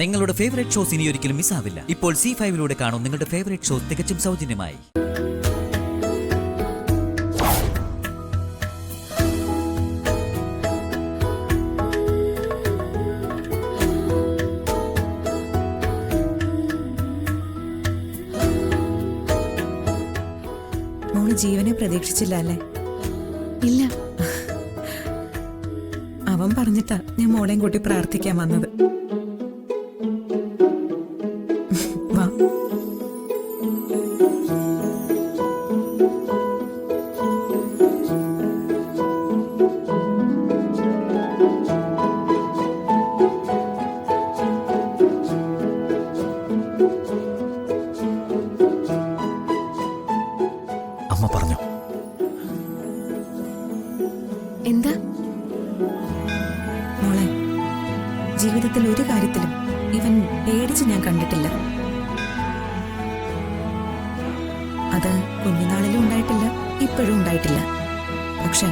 നിങ്ങളുടെ favourite shows ഇനി ഒരിക്കലും മിസ്സാവില്ല. ഇപ്പോൾ C5-ലൂടെ കാണും നിങ്ങളുടെ ഫേവറേറ്റ് ഷോസ് തികച്ചും സൗജന്യമായി. മോള് ജീവനെ പ്രതീക്ഷിച്ചില്ല അല്ലേ? ഇല്ല. അവൻ പറഞ്ഞിട്ടാ ഞാൻ മോളെയും കൂട്ടി പ്രാർത്ഥിക്കാൻ വന്നത്. വാ. അമ്മ പറഞ്ഞു. എന്താ മോളെ, ജീവിതത്തിൽ ഒരു കാര്യത്തിലും ഇവൻ പേടിച്ച് ഞാൻ കണ്ടിട്ടില്ല. അത് കുഞ്ഞുനാളിലും ഉണ്ടായിട്ടില്ല, ഇപ്പോഴും ഉണ്ടായിട്ടില്ല. പക്ഷെ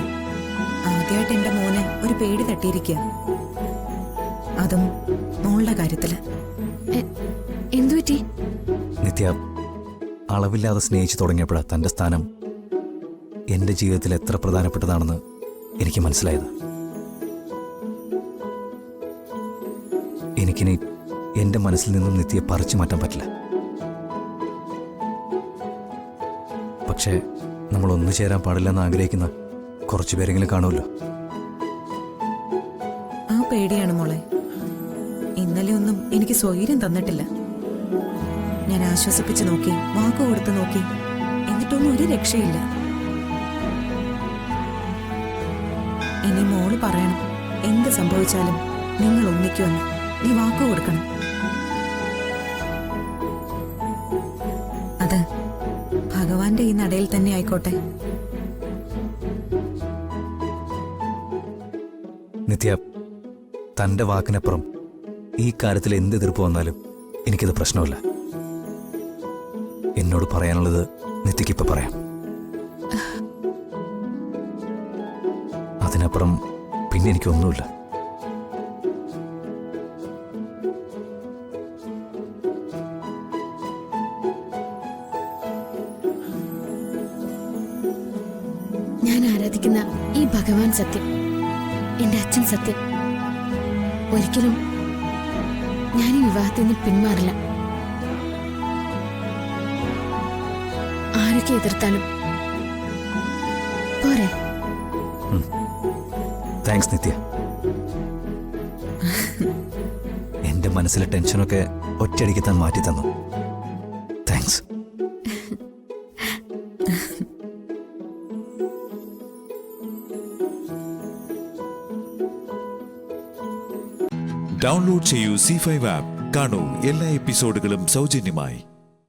ആദ്യമായിട്ട് എന്റെ മോന് ഒരു പേടി തട്ടിയിരിക്കുക, അതും മോളുടെ കാര്യത്തില്. എന്തുപറ്റി? നിത്യ അളവില്ലാതെ സ്നേഹിച്ചു തുടങ്ങിയപ്പോഴാണ് തൻ്റെ സ്ഥാനം എൻ്റെ ജീവിതത്തിൽ എത്ര പ്രധാനപ്പെട്ടതാണെന്ന് എനിക്ക് മനസ്സിലായത്. എനിക്കിനി എൻ്റെ മനസ്സിൽ നിന്നും നിത്യയെ പറിച്ചു മാറ്റാൻ പറ്റില്ല. പക്ഷേ നമ്മൾ ഒന്നു ചേരാൻ പാടില്ലെന്ന് ആഗ്രഹിക്കുന്ന കുറച്ചു പേരെങ്കിലും കാണുമല്ലോ. ആ പേടിയാണ് മോളെ. ഇന്നലെ ഒന്നും എനിക്ക് സ്വൈര്യം തന്നിട്ടില്ല. ഞാൻ ആശ്വസിപ്പിച്ച് നോക്കി, വാക്കു കൊടുത്തു നോക്കി, എന്നിട്ടൊന്നും ഒരു രക്ഷയില്ല. ഇനി മോള് പറയണം, എന്ത് സംഭവിച്ചാലും നിങ്ങൾ ഒന്നിക്കുമെന്ന്. നീ വാക്കു കൊടുക്കണം. അത് ഭഗവാന്റെ ഈ നടയിൽ തന്നെ ആയിക്കോട്ടെ. നിത്യ, തൻ്റെ വാക്കിനപ്പുറം ഈ കാര്യത്തിൽ എന്ത് എതിർപ്പ് വന്നാലും എനിക്കത് പ്രശ്നമില്ല. എന്നോട് പറയാനുള്ളത് നിത്യയ്ക്കിപ്പോൾ പറയാം. അതിനപ്പുറം പിന്നെ എനിക്കൊന്നുമില്ല. ഞാൻ ആരാധിക്കുന്ന ഈ ഭഗവാൻ സത്യം, എന്റെ അച്ഛൻ സത്യം. ഒരിക്കലും ഞാൻ ഈ വിവാഹത്തിൽ നിന്ന് പിന്മാറില്ല. ആരൊക്കെ എതിർത്താലും പോരെ. താങ്ക്സ് നിത്യ. എൻ്റെ മനസ്സിലെ ടെൻഷനൊക്കെ ഒറ്റയടിക്ക് താൻ മാറ്റി തന്നു. താങ്ക്സ്. ഡൗൺലോഡ് ചെയ്യൂ C5 ആപ്പ്. കാണൂ എല്ലാ എപ്പിസോഡുകളും സൗജന്യമായി.